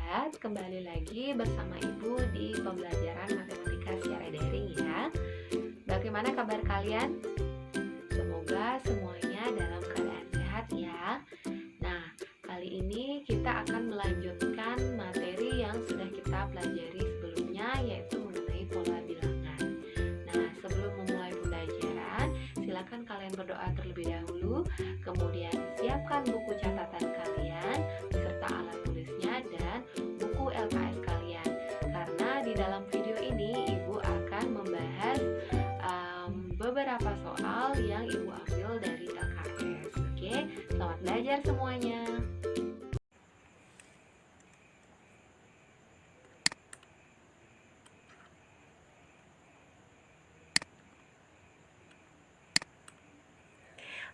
sahabat, kembali lagi bersama Ibu di pembelajaran matematika secara daring ya. Bagaimana kabar kalian? Semoga semuanya dalam keadaan sehat ya. Nah, kali ini kita akan melanjutkan materi yang sudah kita pelajari sebelumnya, yaitu mengenai pola bilangan. Nah, sebelum memulai pembelajaran, silakan kalian berdoa terlebih dahulu, kemudian siapkan buku catatan kalian beserta alat tulisnya dan buku LKS kalian. Karena di dalam video ini Ibu akan membahas beberapa soal yang Ibu ambil dari LKS. Oke, selamat belajar semuanya.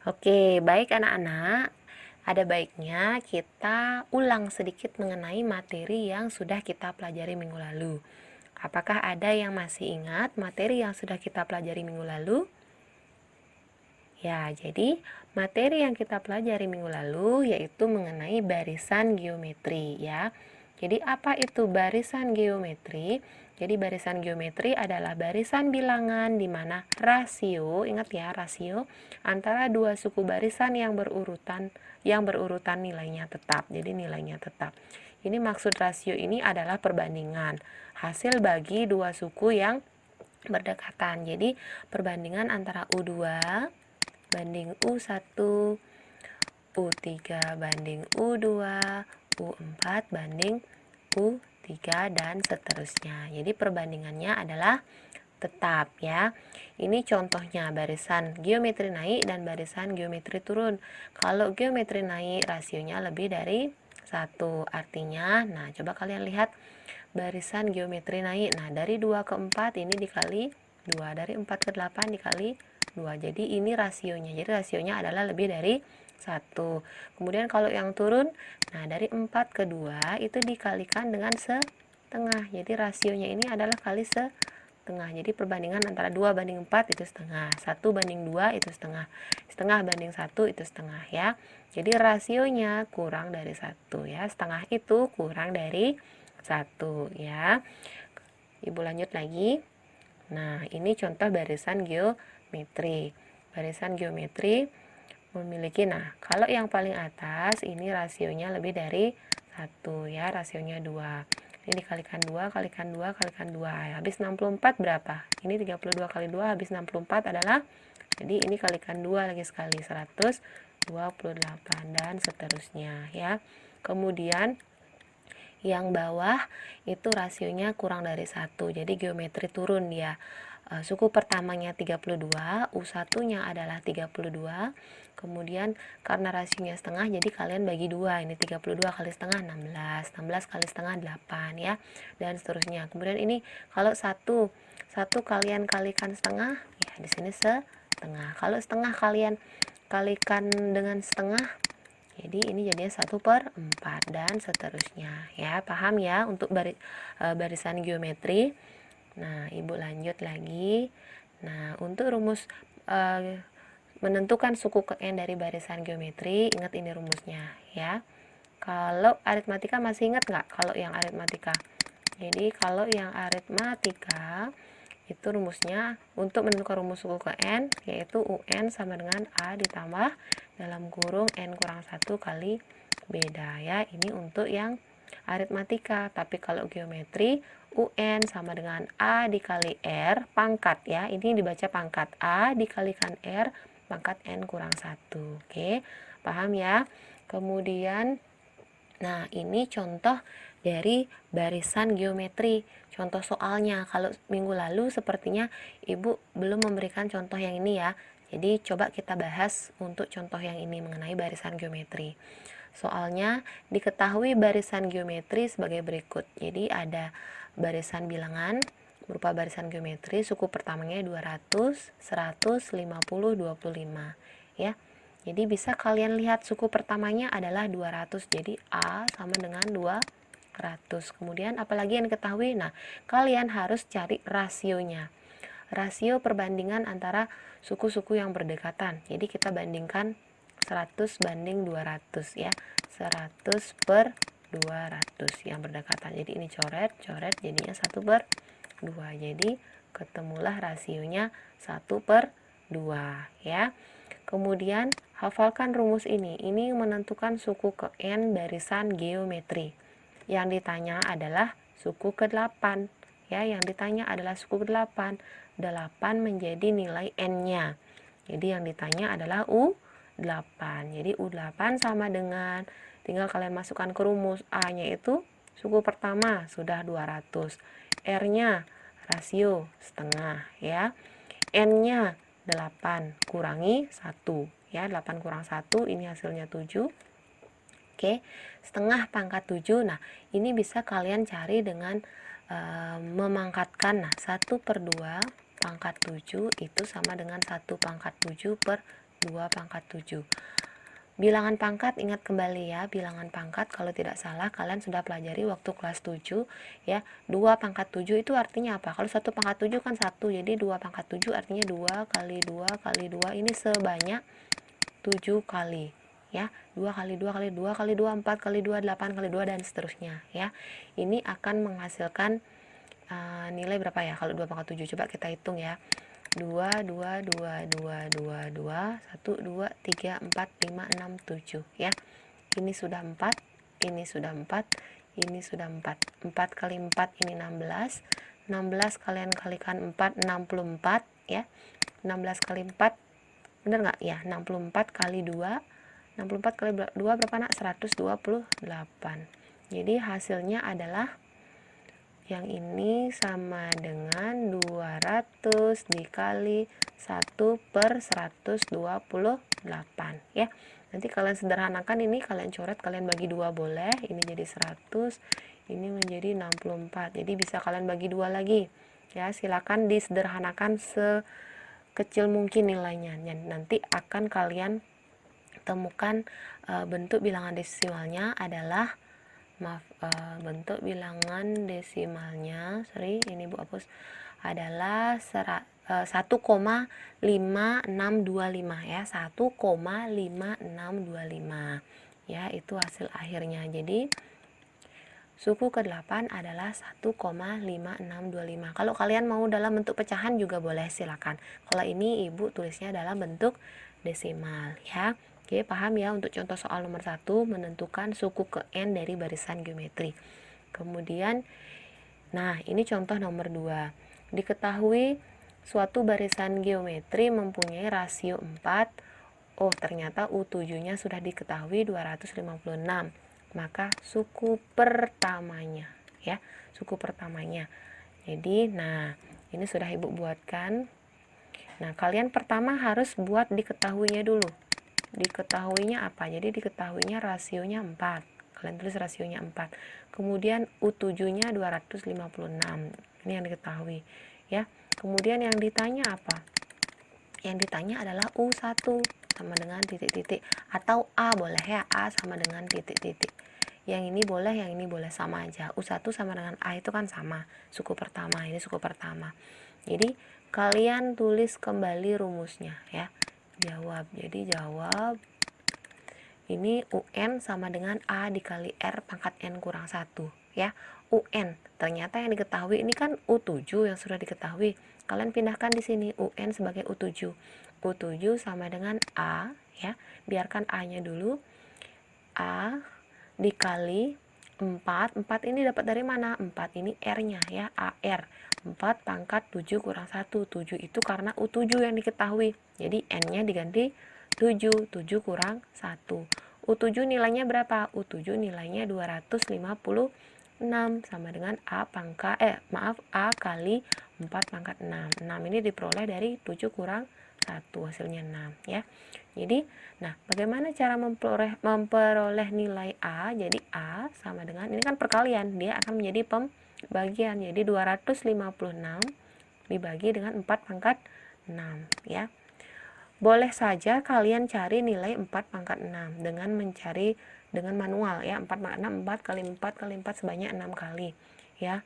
Oke, baik anak-anak. Ada baiknya kita ulang sedikit mengenai materi yang sudah kita pelajari minggu lalu. Apakah ada yang masih ingat materi yang sudah kita pelajari minggu lalu? Ya, jadi materi yang kita pelajari minggu lalu yaitu mengenai barisan geometri ya. Jadi apa itu barisan geometri? Jadi barisan geometri adalah barisan bilangan di mana rasio, ingat ya, rasio antara dua suku barisan yang berurutan nilainya tetap. Jadi nilainya tetap. Ini maksud rasio ini adalah perbandingan hasil bagi dua suku yang berdekatan. Jadi perbandingan antara U2 banding U1, U3 banding U2, U4 banding U3 dan seterusnya. Jadi perbandingannya adalah tetap ya. Ini contohnya barisan geometri naik dan barisan geometri turun. Kalau geometri naik rasionya lebih dari 1. Artinya, nah coba kalian lihat barisan geometri naik. Nah, dari 2 ke 4 ini dikali 2, dari 4 ke 8 dikali 2. Jadi ini rasionya. Jadi rasionya adalah lebih dari 1. Kemudian kalau yang turun, nah dari 4 ke 2 itu dikalikan dengan setengah. Jadi rasionya ini adalah kali setengah. Jadi perbandingan antara 2 banding 4 itu setengah. 1 banding 2 itu setengah. Setengah banding 1 itu setengah ya. Jadi rasionya kurang dari 1 ya. Setengah itu kurang dari 1 ya. Ibu lanjut lagi. Nah, ini contoh barisan geometri. Barisan geometri memiliki, nah kalau yang paling atas ini rasionya lebih dari 1 ya, rasionya 2. Ini dikalikan 2 kalikan 2 kalikan 2, habis 64 berapa? Ini 32 kali 2 habis 64 adalah, jadi ini kalikan 2 lagi sekali, 128 dan seterusnya ya. Kemudian yang bawah itu rasionya kurang dari 1, jadi geometri turun dia. Suku pertamanya 32, U1 nya adalah 32. Kemudian karena rasionya setengah, jadi kalian bagi 2. Ini 32 kali setengah 16, 16 kali setengah 8 ya, dan seterusnya. Kemudian ini kalau satu kalian kalikan setengah, ya di sini setengah. Kalau setengah kalian kalikan dengan setengah, jadi ini jadinya 1/4 dan seterusnya ya. Paham ya untuk barisan geometri. Nah, Ibu lanjut lagi. Nah, untuk rumus menentukan suku ke N dari barisan geometri, ingat ini rumusnya ya. Kalau aritmatika masih ingat nggak kalau yang aritmatika? Jadi kalau yang aritmatika itu rumusnya untuk menentukan rumus suku ke N, yaitu UN sama dengan A ditambah dalam kurung N kurang 1 kali beda ya. Ini untuk yang aritmatika. Tapi kalau geometri, UN sama dengan A dikali R pangkat ya. Ini dibaca pangkat, A dikalikan R pangkat N kurang 1. Oke, paham ya? Kemudian, nah ini contoh dari barisan geometri. Contoh soalnya, kalau minggu lalu sepertinya Ibu belum memberikan contoh yang ini ya. Jadi coba kita bahas untuk contoh yang ini mengenai barisan geometri. Soalnya diketahui barisan geometri sebagai berikut. Jadi ada barisan bilangan berupa barisan geometri, suku pertamanya 200, 100, 50, 25 ya. Jadi bisa kalian lihat suku pertamanya adalah 200. Jadi A sama dengan 200. Kemudian apalagi yang diketahui? Nah, kalian harus cari rasionya. Rasio perbandingan antara suku-suku yang berdekatan. Jadi kita bandingkan 100 banding 200 ya. 100/200. 200 yang berdekatan. Jadi ini coret jadinya 1/2. Jadi ketemulah rasionya 1/2 ya. Kemudian hafalkan rumus ini. Ini menentukan suku ke N barisan geometri. Yang ditanya adalah suku ke-8. Ya, yang ditanya adalah suku ke-8. 8 menjadi nilai N-nya. Jadi yang ditanya adalah U8. Jadi U8 sama dengan, tinggal kalian masukkan ke rumus. A-nya itu suku pertama sudah 200. R-nya rasio setengah ya. N-nya 8 kurangi 1 ya. 8 kurang 1 ini hasilnya 7. Oke, setengah pangkat 7. Nah, ini bisa kalian cari dengan memangkatkan. Nah, 1/2 pangkat 7 itu sama dengan 1 pangkat 7 per 2 pangkat 7. Bilangan pangkat, ingat kembali ya, bilangan pangkat kalau tidak salah kalian sudah pelajari waktu kelas 7 ya. 2 pangkat 7 itu artinya apa? Kalau 1 pangkat 7 kan 1, jadi 2 pangkat 7 artinya 2 kali 2 kali 2 ini sebanyak 7 kali ya. 2 kali 2 kali 2 kali 2 4 kali 2 8 kali 2 dan seterusnya ya. Ini akan menghasilkan nilai berapa ya kalau 2 pangkat 7? Coba kita hitung ya. 2 2 2 2 2 2 1 2 3 4 5 6 7 ya. Ini sudah 4, ini sudah 4, ini sudah 4. 4 kali 4 ini 16. 16 kalian kalikan 4 64 ya. 16 kali 4 benar nggak ya? 64 kali 2, 64 kali 2 berapa nak? 128. Jadi hasilnya adalah yang ini sama dengan 200 dikali 1/128 ya. Nanti kalian sederhanakan ini, kalian coret, kalian bagi 2 boleh. Ini jadi 100, ini menjadi 64. Jadi bisa kalian bagi 2 lagi. Ya, silakan disederhanakan sekecil mungkin nilainya. Nanti akan kalian temukan bentuk bilangan desimalnya adalah bentuk bilangan desimalnya, ini Bu hapus, adalah 1,5625 ya, 1,5625 ya, itu hasil akhirnya. Jadi suku ke-8 adalah 1,5625. Kalau kalian mau dalam bentuk pecahan juga boleh, silakan. Kalau ini Ibu tulisnya dalam bentuk desimal ya. Oke, paham ya untuk contoh soal nomor 1, menentukan suku ke N dari barisan geometri. Kemudian, nah ini contoh nomor 2. Diketahui suatu barisan geometri mempunyai rasio 4. Oh, ternyata U7-nya sudah diketahui 256. Maka suku pertamanya ya, suku pertamanya. Jadi, nah, ini sudah Ibu buatkan. Nah, kalian pertama harus buat diketahuinya dulu. Diketahuinya apa? Jadi diketahuinya rasionya 4. Kalian tulis rasionya 4. Kemudian U7-nya 256. Ini yang diketahui ya. Kemudian yang ditanya apa? Yang ditanya adalah U1 sama dengan titik-titik, atau A boleh ya, A sama dengan titik-titik. Yang ini boleh, yang ini boleh, sama aja. U1 sama dengan A itu kan sama. Suku pertama, ini suku pertama. Jadi kalian tulis kembali rumusnya ya. Jawab. Jadi jawab ini UN sama dengan A dikali R pangkat N kurang 1 ya. UN ternyata yang diketahui ini kan U7 yang sudah diketahui. Kalian pindahkan di sini UN sebagai U7. U7 sama dengan A ya. Biarkan A-nya dulu. A dikali 4. 4 ini dapat dari mana? 4 ini R-nya ya, AR. 4 pangkat 7 kurang 1. 7 itu karena U7 yang diketahui. Jadi N-nya diganti 7. 7 kurang 1. U7 nilainya berapa? U7 nilainya 256 sama dengan A kali 4 pangkat 6. 6 ini diperoleh dari 7 kurang 1, hasilnya 6 ya. Jadi, nah, bagaimana cara memperoleh nilai A? Jadi A sama dengan, ini kan perkalian, dia akan menjadi pembagian. Jadi 256 dibagi dengan 4 pangkat 6 ya. Boleh saja kalian cari nilai 4 pangkat 6 dengan mencari dengan manual ya. 4 pangkat 6, 4 kali 4 kali 4 sebanyak 6 kali ya.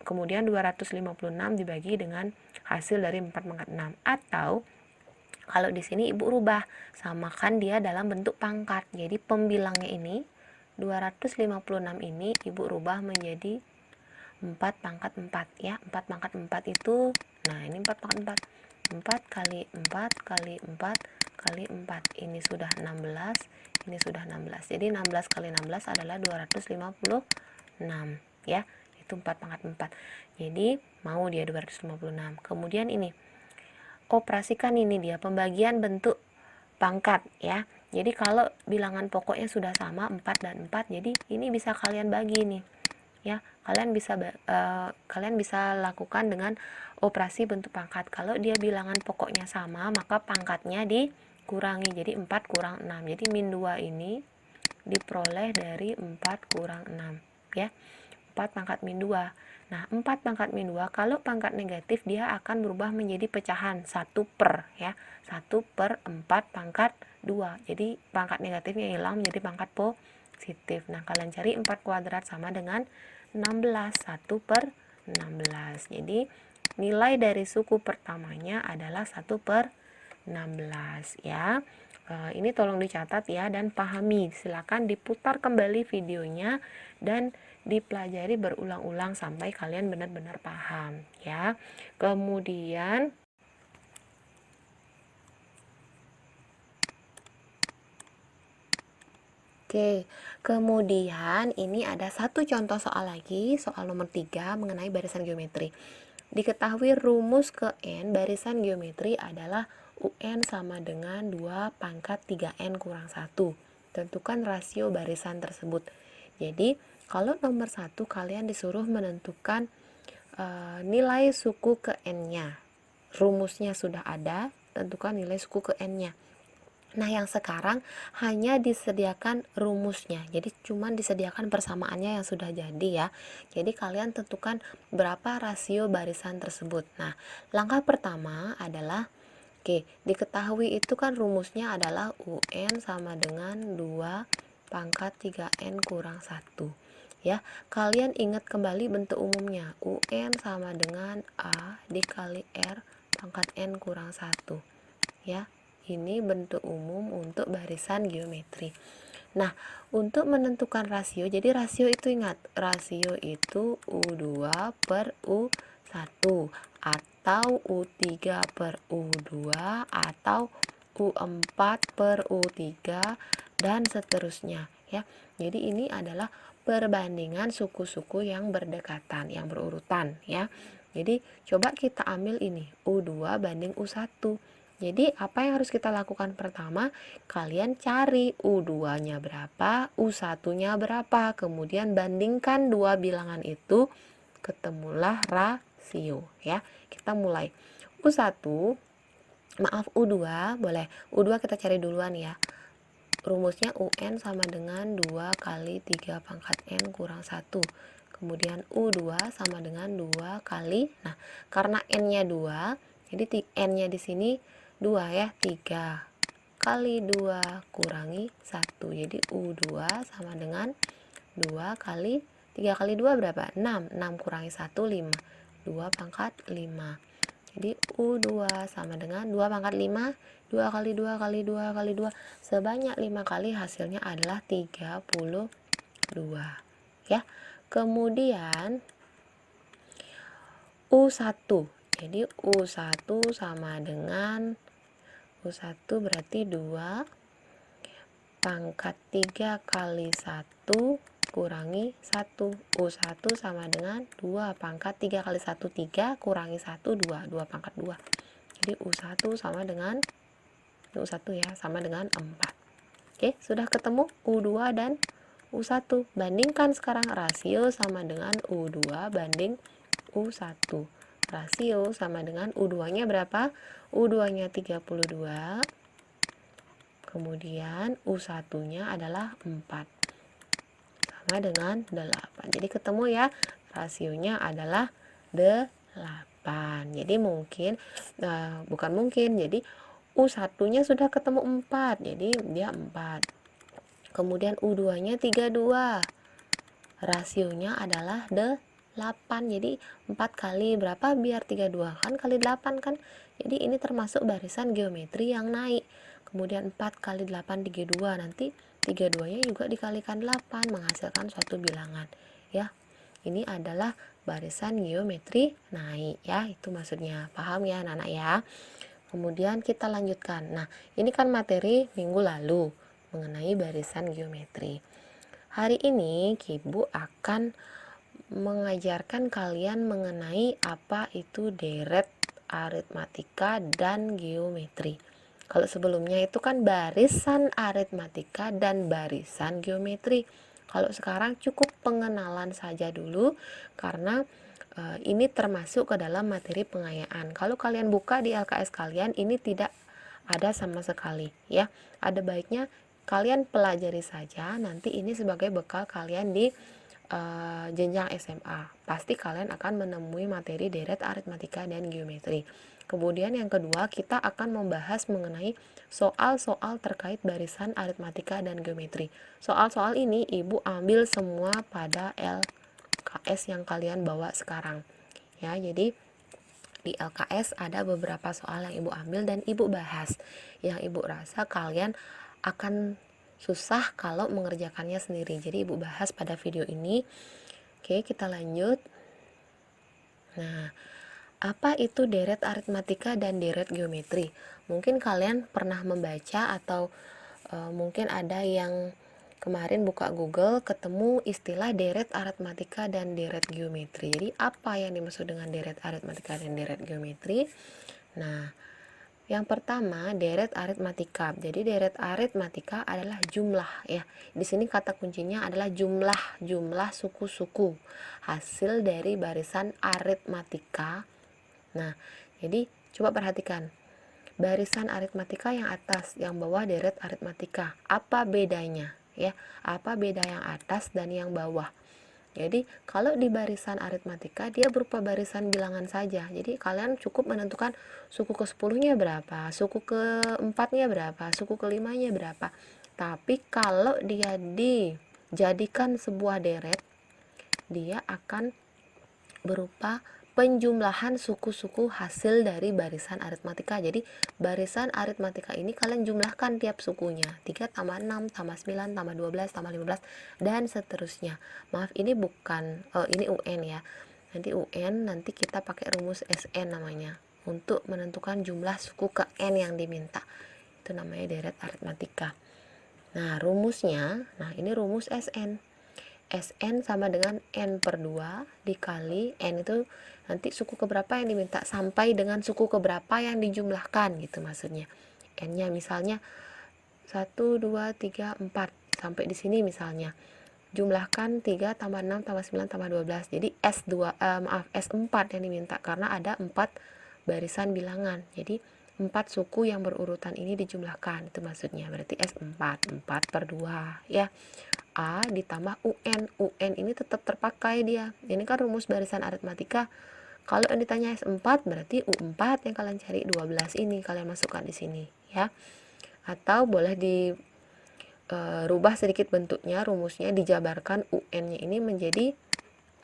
Kemudian 256 dibagi dengan hasil dari 4 pangkat 6. Atau kalau di sini Ibu rubah, samakan dia dalam bentuk pangkat. Jadi pembilangnya ini 256 ini Ibu rubah menjadi 4 pangkat 4 ya. 4 pangkat 4 itu, nah ini 4 pangkat 4. 4 kali 4 kali 4 kali 4. Ini sudah 16, ini sudah 16. Jadi 16 kali 16 adalah 256 ya. Itu 4 pangkat 4. Jadi mau dia 256. Kemudian ini operasikan ini dia pembagian bentuk pangkat ya. Jadi kalau bilangan pokoknya sudah sama 4 dan 4, jadi ini bisa kalian bagi nih ya. Kalian bisa lakukan dengan operasi bentuk pangkat. Kalau dia bilangan pokoknya sama, maka pangkatnya dikurangi, jadi 4 kurang 6. Jadi min 2 ini diperoleh dari 4 kurang 6 ya. 4 pangkat min 2. Nah, 4 pangkat min 2 kalau pangkat negatif dia akan berubah menjadi pecahan 1 per ya. 1 per 4 pangkat 2. Jadi pangkat negatifnya hilang menjadi pangkat positif. Nah, kalian cari 4 kuadrat sama dengan 16. 1 per 16. Jadi nilai dari suku pertamanya adalah 1 per 16 ya. Ini tolong dicatat ya dan pahami. Silakan diputar kembali videonya dan dipelajari berulang-ulang sampai kalian benar-benar paham ya. Kemudian kemudian ini ada satu contoh soal lagi, soal nomor 3 mengenai barisan geometri. Diketahui rumus ke N barisan geometri adalah UN sama dengan 2 pangkat 3N kurang 1. Tentukan rasio barisan tersebut. Jadi, kalau nomor 1 kalian disuruh menentukan nilai suku ke N-nya. Rumusnya sudah ada, tentukan nilai suku ke N-nya. Nah, yang sekarang hanya disediakan rumusnya. Jadi cuman disediakan persamaannya yang sudah jadi ya. Jadi kalian tentukan berapa rasio barisan tersebut. Nah, langkah pertama adalah diketahui itu kan rumusnya adalah UN sama dengan 2 pangkat 3N kurang 1. Ya, kalian ingat kembali bentuk umumnya. UN sama dengan A dikali R pangkat N kurang 1. Ya. Ini bentuk umum untuk barisan geometri. Nah, untuk menentukan rasio, jadi rasio itu ingat, rasio itu U2 per U1 atau U3 per U2 atau U4 per U3 dan seterusnya ya. Jadi ini adalah perbandingan suku-suku yang berdekatan, yang berurutan ya. Jadi coba kita ambil ini U2 banding U1. Jadi apa yang harus kita lakukan pertama? Kalian cari U2-nya berapa, U1-nya berapa, kemudian bandingkan dua bilangan itu, ketemulah rasio ya. Kita mulai U1, maaf U2, boleh U2 kita cari duluan ya. Rumusnya UN sama dengan 2 kali 3 pangkat N kurang 1. Kemudian U2 sama dengan 2 kali, nah karena N-nya 2, jadi N-nya di sini 2 ya, 3 kali 2 kurangi 1. Jadi U2 sama dengan 2 kali 3 kali 2 berapa? 6. 6 kurangi 1 5. 2 pangkat 5. Jadi U2 sama dengan 2 pangkat 5. 2 kali 2 kali 2 kali 2 sebanyak 5 kali, hasilnya adalah 32 ya. Kemudian U1. Jadi U1 sama dengan U1 berarti 2 pangkat 3 kali 1 kurangi 1. U1 sama dengan 2 pangkat 3 kali 1 3 kurangi 1 2. 2 pangkat 2. Jadi U1 sama dengan U1 ya, sama dengan 4. Sudah ketemu U2 dan U1. Bandingkan sekarang rasio sama dengan U2 banding U1. Rasio sama dengan U2-nya berapa? U2-nya 32. Kemudian U1-nya adalah 4. Sama dengan 8. Jadi ketemu ya, rasionya adalah 8. Jadi mungkin, bukan mungkin, jadi U1-nya sudah ketemu 4. Jadi dia 4. Kemudian U2-nya 32. Rasionya adalah 8. Jadi 4 kali berapa biar 32 kan kali 8 kan. Jadi ini termasuk barisan geometri yang naik. kemudian 4 kali 8 32, nanti 32-nya juga dikalikan 8 menghasilkan suatu bilangan ya. Ini adalah barisan geometri naik ya, itu maksudnya. Paham ya anak-anak ya? Kemudian kita lanjutkan. Nah, ini kan materi minggu lalu mengenai barisan geometri. Hari ini Ibu akan mengajarkan kalian mengenai apa itu deret aritmatika dan geometri. Kalau sebelumnya itu kan barisan aritmatika dan barisan geometri. Kalau sekarang cukup pengenalan saja dulu karena ini termasuk ke dalam materi pengayaan. Kalau kalian buka di LKS kalian, ini tidak ada sama sekali ya. Ada baiknya kalian pelajari saja, nanti ini sebagai bekal kalian di jenjang SMA. Pasti kalian akan menemui materi deret aritmatika dan geometri. Kemudian yang kedua, kita akan membahas mengenai soal-soal terkait barisan aritmatika dan geometri. Soal-soal ini Ibu ambil semua pada LKS yang kalian bawa sekarang. Ya, jadi di LKS ada beberapa soal yang Ibu ambil dan Ibu bahas. Yang Ibu rasa kalian akan susah kalau mengerjakannya sendiri. Jadi Ibu bahas pada video ini. Oke, kita lanjut. Nah, apa itu deret aritmatika dan deret geometri? Mungkin kalian pernah membaca atau mungkin ada yang kemarin buka Google ketemu istilah deret aritmatika dan deret geometri. Jadi apa yang dimaksud dengan deret aritmatika dan deret geometri? Nah, yang pertama deret aritmatika. Jadi deret aritmatika adalah jumlah ya. Di sini kata kuncinya adalah jumlah suku-suku hasil dari barisan aritmatika. Nah, jadi coba perhatikan. Barisan aritmatika yang atas, yang bawah deret aritmatika. Apa bedanya? Ya, apa beda yang atas dan yang bawah? Jadi kalau di barisan aritmatika dia berupa barisan bilangan saja. Jadi kalian cukup menentukan suku ke-10-nya berapa, suku ke-4-nya berapa, suku ke-5-nya berapa. Tapi kalau dia dijadikan sebuah deret, dia akan berupa penjumlahan suku-suku hasil dari barisan aritmatika. Jadi barisan aritmatika ini kalian jumlahkan tiap sukunya, 3 tambah 6 tambah 9 tambah 12 tambah 15 dan seterusnya. Maaf, ini bukan ini UN ya. Nanti kita pakai rumus SN namanya untuk menentukan jumlah suku ke N yang diminta. Itu namanya deret aritmatika. Nah, rumusnya, ini rumus SN. SN sama dengan N per 2 dikali N itu nanti suku keberapa yang diminta sampai dengan suku keberapa yang dijumlahkan gitu maksudnya. N-nya misalnya 1, 2, 3, 4 sampai di sini misalnya. Jumlahkan 3 tambah 6 tambah 9 tambah 12. Jadi S4 yang diminta karena ada 4 barisan bilangan. Jadi 4 suku yang berurutan ini dijumlahkan, itu maksudnya. Berarti S4, 4 per 2 ya. A ditambah UN ini tetap terpakai dia. Ini kan rumus barisan aritmatika. Kalau yang ditanya S4 berarti U4 yang kalian cari 12 ini kalian masukkan di sini ya. Atau boleh dirubah sedikit bentuknya, rumusnya dijabarkan UN-nya ini menjadi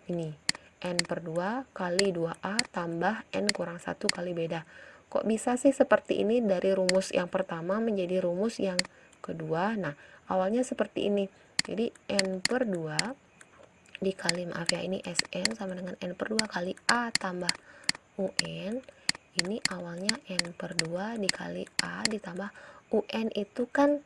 ini. N per 2 kali 2A tambah N kurang 1 kali beda. Kok bisa sih seperti ini dari rumus yang pertama menjadi rumus yang kedua? Nah, awalnya seperti ini. Jadi N per 2 dikali, maaf ya, ini SN sama dengan N per 2 kali A tambah UN. Ini awalnya N per 2 dikali A ditambah UN itu kan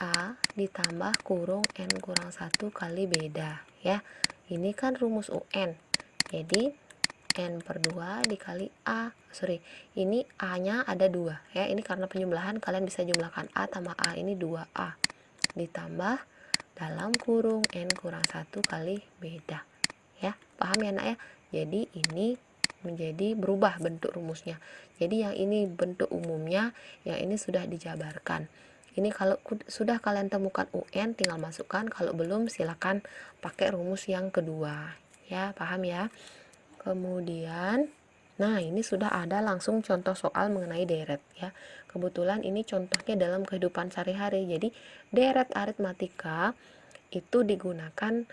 A ditambah kurung N kurang 1 kali beda ya. Ini kan rumus UN. Jadi N per 2 dikali ini A-nya ada 2 ya. Ini karena penjumlahan kalian bisa jumlahkan A tambah A, ini 2A ditambah dalam kurung N kurang 1 kali beda ya. Paham ya nak ya? Jadi ini menjadi berubah bentuk rumusnya. Jadi yang ini bentuk umumnya, yang ini sudah dijabarkan. Ini kalau sudah kalian temukan UN tinggal masukkan, kalau belum silakan pakai rumus yang kedua ya. Paham ya? Kemudian ini sudah ada langsung contoh soal mengenai deret ya. Kebetulan ini contohnya dalam kehidupan sehari-hari. Jadi deret aritmatika itu digunakan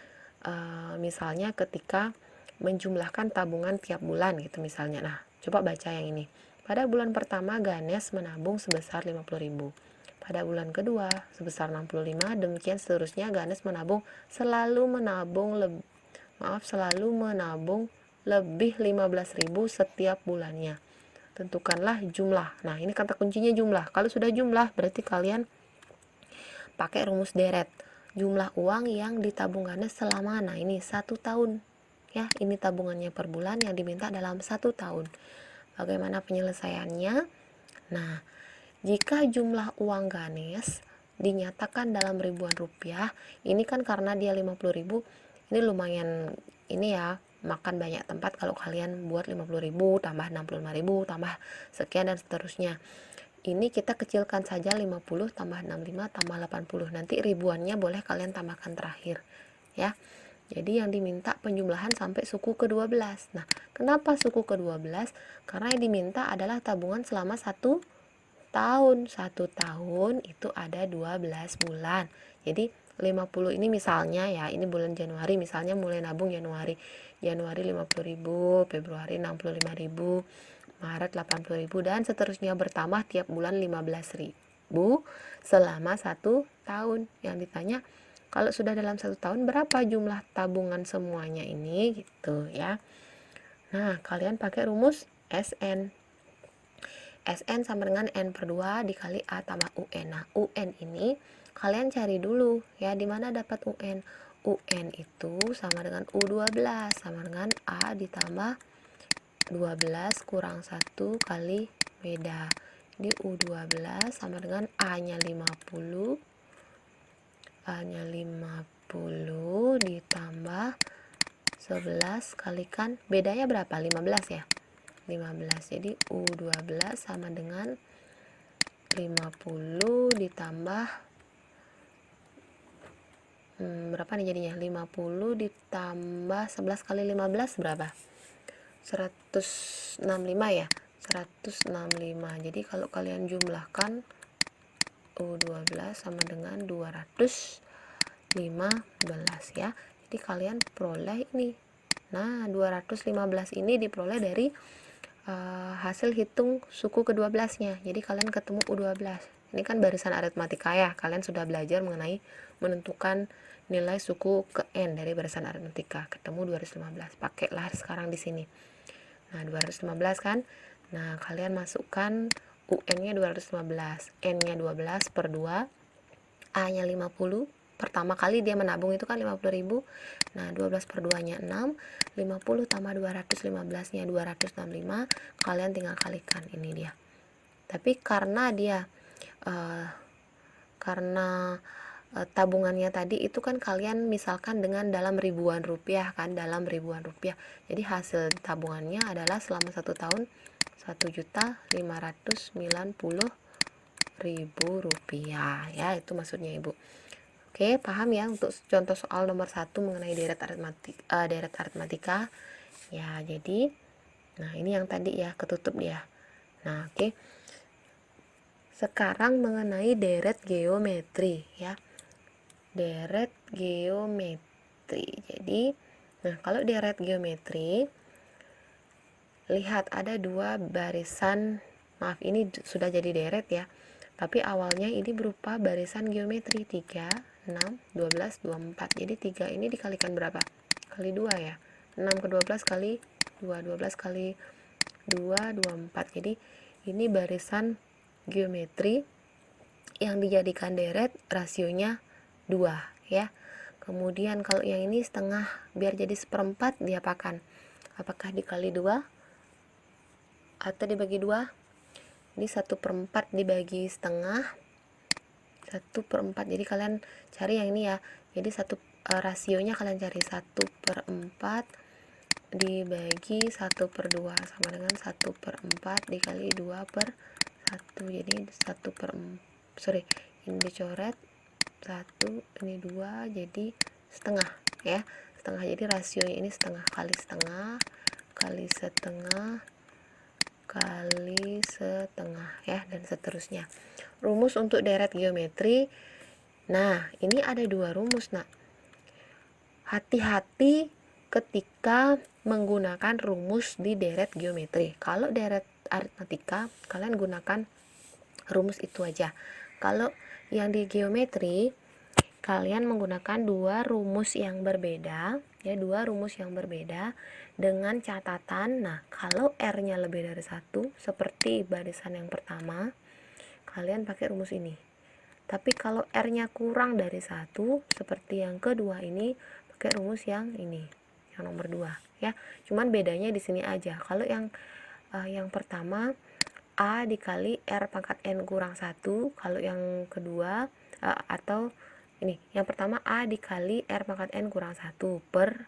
misalnya ketika menjumlahkan tabungan tiap bulan gitu misalnya. Nah, coba baca yang ini. Pada bulan pertama Ganes menabung sebesar 50.000. pada bulan kedua sebesar 65. Demikian seterusnya. Ganes selalu menabung lebih 15.000 setiap bulannya. Tentukanlah jumlah. Nah, ini kata kuncinya jumlah. Kalau sudah jumlah, berarti kalian pakai rumus deret. Jumlah uang yang ditabung Ganes selama, nah ini 1 tahun. Ya, ini tabungannya per bulan yang diminta dalam 1 tahun. Bagaimana penyelesaiannya? Nah, jika jumlah uang Ganes dinyatakan dalam ribuan rupiah, ini kan karena dia 50.000, ini lumayan ini ya, makan banyak tempat kalau kalian buat 50.000 tambah 65.000 tambah sekian dan seterusnya. Ini kita kecilkan saja 50 tambah 65 tambah 80. Nanti ribuannya boleh kalian tambahkan terakhir ya. Jadi yang diminta penjumlahan sampai suku ke-12. Nah, kenapa suku ke-12? Karena yang diminta adalah tabungan selama 1 tahun. 1 tahun itu ada 12 bulan. Jadi 50 ini misalnya ya, ini bulan Januari, misalnya mulai nabung Januari 50.000, Februari 65.000, Maret 80.000 dan seterusnya, bertambah tiap bulan 15.000 selama 1 tahun. Yang ditanya kalau sudah dalam 1 tahun berapa jumlah tabungan semuanya ini gitu ya. Nah, kalian pakai rumus SN. SN sama dengan N per 2 dikali A tambah UN. Nah, UN ini kalian cari dulu ya, di mana dapat UN. UN itu sama dengan U12 sama dengan A ditambah 12 kurang 1 kali beda. Di U12 sama dengan A-nya 50. A-nya 50 ditambah 11 kalikan bedanya berapa? 15 ya. 15. Jadi U12 sama dengan 50 ditambah berapa nih jadinya? 50 ditambah 11 kali 15 berapa? 165 ya. 165. Jadi kalau kalian jumlahkan U12 sama dengan 215 ya. Jadi kalian peroleh ini. Nah, 215 ini diperoleh dari hasil hitung suku ke-12 nya. Jadi kalian ketemu U12. Ini kan barisan aritmatika ya. Kalian sudah belajar mengenai menentukan nilai suku ke N dari barisan aritmatika. Ketemu 215. Pakailah sekarang di sini. Nah, 215 kan. Nah, kalian masukkan UN-nya 215, N-nya 12 per 2, A-nya 50. Pertama kali dia menabung itu kan 50.000. Nah, 12 per 2-nya 6. 50 tambah 215-nya 265. Kalian tinggal kalikan, ini dia. Tapi karena dia tabungannya tadi itu kan kalian misalkan dengan dalam ribuan rupiah kan, dalam ribuan rupiah. Jadi hasil tabungannya adalah selama 1 tahun 1.590.000 rupiah ya, itu maksudnya Ibu. Oke, paham ya untuk contoh soal nomor 1 mengenai deret aritmatika ya. Jadi nah ini yang tadi ya, ketutup dia. Nah, oke. Sekarang mengenai deret geometri ya. Deret geometri. Jadi, nah kalau deret geometri, lihat ada 2 barisan, maaf ini sudah jadi deret ya. Tapi awalnya ini berupa barisan geometri 3, 6, 12, 24. Jadi 3 ini dikalikan berapa? Kali 2 ya. 6 ke 12 kali 2, 12 kali 2, 24. Jadi ini barisan geometri yang dijadikan deret, rasionya 2 ya. Kemudian kalau yang ini setengah, biar jadi seperempat diapakan? Apakah dikali 2 atau dibagi 2? Ini 1/4 dibagi setengah, 1/4. Jadi kalian cari yang ini ya. Jadi rasionya kalian cari 1/4 dibagi 1/2 sama dengan 1/4 dikali 2/1. Jadi ini dicoret 1, ini 2, jadi setengah ya. Setengah, jadi rasionya ini setengah kali setengah kali setengah kali setengah ya, dan seterusnya. Rumus untuk deret geometri. Nah, ini ada 2 rumus, Nak. Hati-hati ketika menggunakan rumus di deret geometri. Kalau deret aritmatika, kalian gunakan rumus itu aja. Kalau yang di geometri, kalian menggunakan dua rumus yang berbeda, ya, dua rumus yang berbeda dengan catatan. Nah, kalau R-nya lebih dari 1, seperti barisan yang pertama, kalian pakai rumus ini. Tapi kalau R-nya kurang dari 1, seperti yang kedua ini, pakai rumus yang ini, yang nomor 2, ya. Cuman bedanya di sini aja. Kalau yang pertama, A dikali R pangkat N kurang 1. Kalau yang kedua, atau ini, yang pertama A dikali R pangkat N kurang 1 per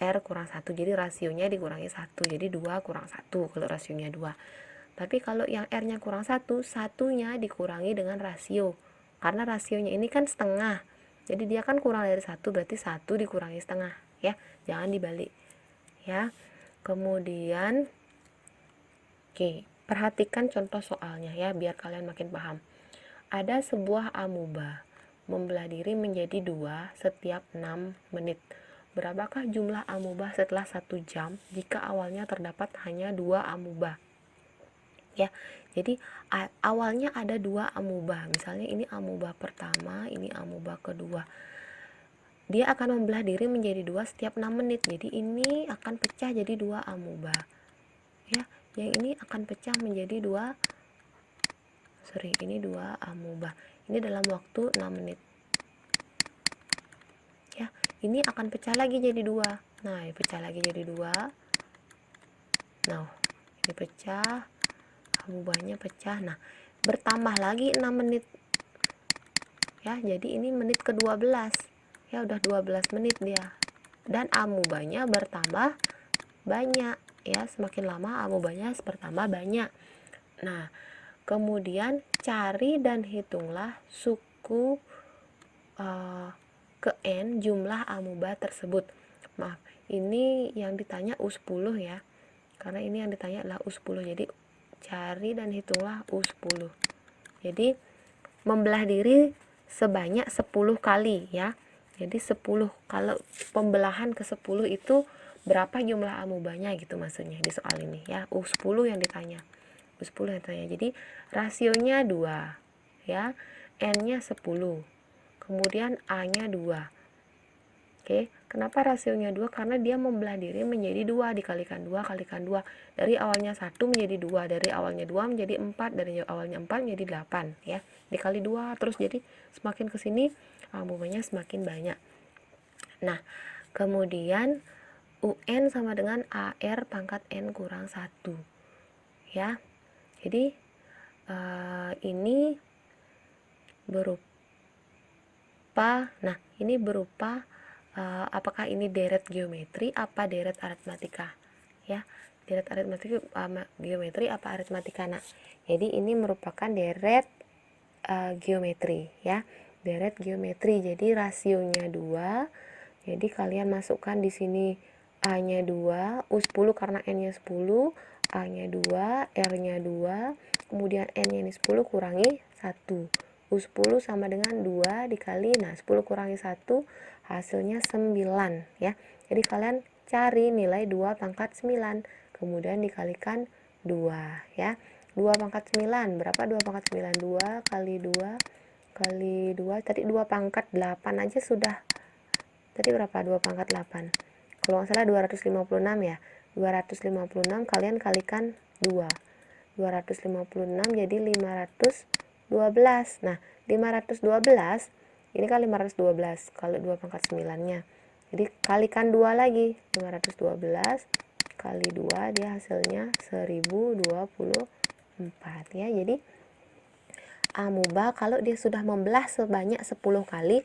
R kurang 1. Jadi rasionya dikurangi 1. Jadi 2 kurang 1 kalau rasionya 2. Tapi kalau yang R-nya kurang 1, satunya dikurangi dengan rasio. Karena rasionya ini kan setengah. Jadi dia kan kurang dari 1, berarti 1 dikurangi setengah, ya. Jangan dibalik, ya. Kemudian, oke, perhatikan contoh soalnya ya, biar kalian makin paham. Ada sebuah amuba membelah diri menjadi 2 setiap 6 menit. Berapakah jumlah amuba setelah 1 jam jika awalnya terdapat hanya 2 amuba? Ya, jadi awalnya ada 2 amuba. Misalnya ini amuba pertama, ini amuba kedua. Dia akan membelah diri menjadi 2 setiap 6 menit. Jadi ini akan pecah jadi 2 amuba. Ya, yang ini akan pecah menjadi 2 amuba. Ini dalam waktu 6 menit. Ya, ini akan pecah lagi jadi 2. Nah, ini pecah lagi jadi 2. Nah, ini pecah, amubanya pecah. Nah, bertambah lagi 6 menit. Ya, jadi ini menit ke-12. Ya, udah 12 menit dia. Dan amubanya bertambah banyak. Ya, semakin lama amubanya bertambah banyak. Nah, kemudian cari dan hitunglah suku ke N jumlah amuba tersebut. Maaf, ini yang ditanya U10 ya. Karena ini yang ditanya adalah U10. Jadi cari dan hitunglah U10. Jadi membelah diri sebanyak 10 kali ya. Jadi 10, kalau pembelahan ke 10 itu berapa jumlah amubanya gitu maksudnya di soal ini ya. U10 yang ditanya. U10 yang ditanya. Jadi rasionya 2 ya. N-nya 10. Kemudian A-nya 2. Oke, kenapa rasionya 2? Karena dia membelah diri menjadi 2, dikalikan 2 kalikan 2. Dari awalnya 1 menjadi 2, dari awalnya 2 menjadi 4, dari awalnya 4 menjadi 8 ya. Dikali 2 terus, jadi semakin ke sini amubanya semakin banyak. Nah, kemudian UN sama dengan AR pangkat N kurang 1 ya. Jadi ini berupa, nah ini berupa apakah ini deret geometri apa deret aritmatika ya. Deret aritmatika, geometri apa aritmatika. Nah, jadi ini merupakan deret geometri ya. Deret geometri, jadi rasionya 2. Jadi kalian masukkan di sini A-nya 2, U10 karena N-nya 10, A-nya 2, R-nya 2, kemudian N-nya ini 10 kurangi 1. U10 sama dengan 2 dikali, nah 10 kurangi 1 hasilnya 9 ya. Jadi kalian cari nilai 2 pangkat 9, kemudian dikalikan 2 ya. 2 pangkat 9, berapa 2 pangkat 9? 2 kali 2 kali 2, tadi 2 pangkat 8 aja sudah. Tadi berapa? 2 pangkat 8. Kalau nggak salah 256 ya. 256 kalian kalikan 2. 256 jadi 512. Nah, 512 ini kan 512 kalau 2 pangkat 9-nya. Jadi kalikan 2 lagi. 512 kali 2 dia hasilnya 1024 ya. Jadi amuba kalau dia sudah membelah sebanyak 10 kali,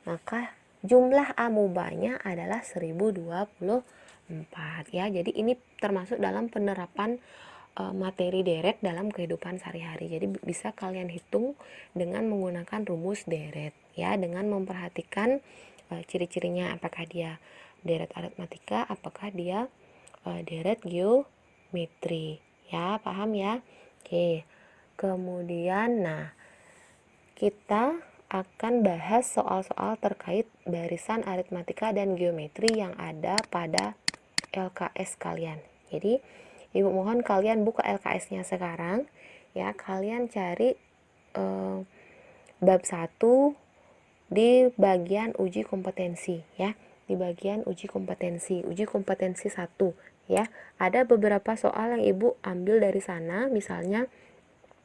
maka jumlah amubanya adalah 1024 ya. Jadi ini termasuk dalam penerapan materi deret dalam kehidupan sehari-hari. Jadi bisa kalian hitung dengan menggunakan rumus deret ya, dengan memperhatikan ciri-cirinya, apakah dia deret aritmatika, apakah dia deret geometri ya. Paham ya? Oke. Kemudian, nah, kita akan bahas soal-soal terkait barisan aritmatika dan geometri yang ada pada LKS kalian. Jadi, Ibu mohon kalian buka LKS-nya sekarang ya. Kalian cari bab 1 di bagian uji kompetensi ya. Di bagian uji kompetensi 1 ya. Ada beberapa soal yang Ibu ambil dari sana, misalnya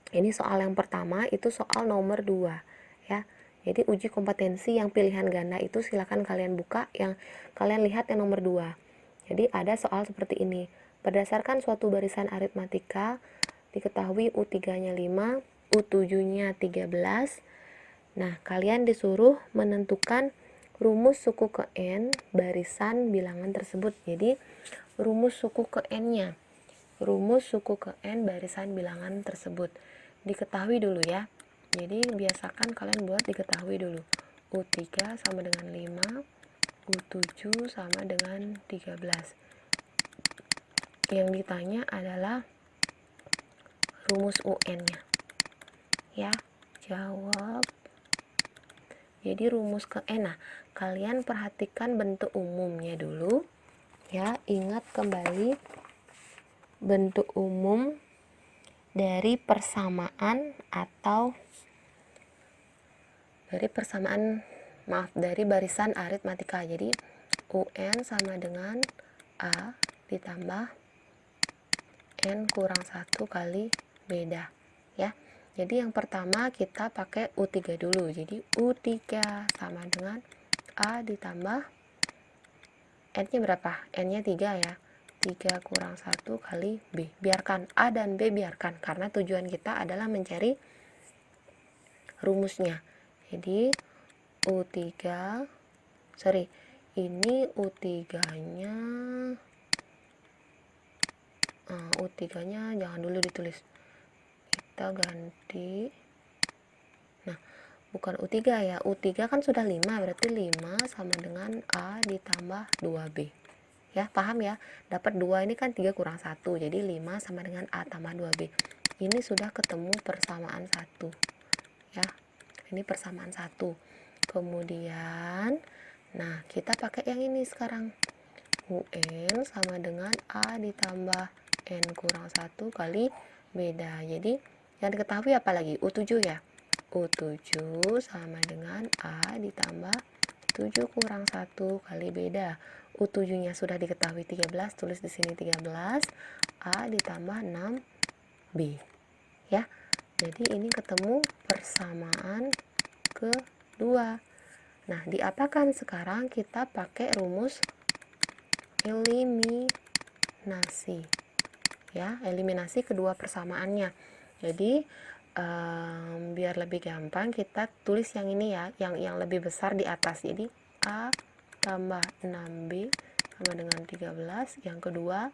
ini soal yang pertama itu soal nomor 2 ya. Jadi uji kompetensi yang pilihan ganda itu silakan kalian buka, yang kalian lihat yang nomor 2. Jadi ada soal seperti ini. Berdasarkan suatu barisan aritmatika diketahui U3-nya 5, U7-nya 13. Nah, kalian disuruh menentukan rumus suku ke N barisan bilangan tersebut. Jadi rumus suku ke N-nya. Rumus suku ke N barisan bilangan tersebut diketahui dulu ya. Jadi biasakan kalian buat diketahui dulu. U3 sama dengan 5, U7 sama dengan 13. Yang ditanya adalah rumus UN-nya. Ya, jawab. Jadi rumus ke N. Nah, kalian perhatikan bentuk umumnya dulu. Ya, ingat kembali bentuk umum dari persamaan atau dari barisan aritmatika. Jadi UN sama dengan A ditambah N kurang 1 kali beda ya. Jadi yang pertama kita pakai U3 dulu. Jadi U3 sama dengan A ditambah N-nya berapa? N-nya 3 ya. 3 kurang 1 kali B. Biarkan A dan B, biarkan, karena tujuan kita adalah mencari rumusnya. Jadi ini U3-nya U3-nya jangan dulu ditulis, kita ganti. Nah, bukan U3 ya, U3 kan sudah 5, berarti 5 sama dengan A ditambah 2B ya, paham ya? Dapat 2 ini kan 3 kurang 1, jadi 5 sama dengan A tambah 2B. Ini sudah ketemu persamaan 1 ya, ini persamaan 1. Kemudian nah kita pakai yang ini sekarang, UN sama dengan A ditambah N kurang 1 kali beda. Jadi yang diketahui apa lagi? U7 ya. U7 sama dengan A ditambah 7 kurang 1 kali beda. U7 nya sudah diketahui 13, tulis di sini 13, A ditambah 6B ya. Jadi ini ketemu persamaan kedua. Nah, diapakan sekarang? Kita pakai rumus eliminasi ya, eliminasi kedua persamaannya. Jadi biar lebih gampang kita tulis yang ini ya, yang lebih besar di atas. Jadi A tambah 6B sama dengan 13. Yang kedua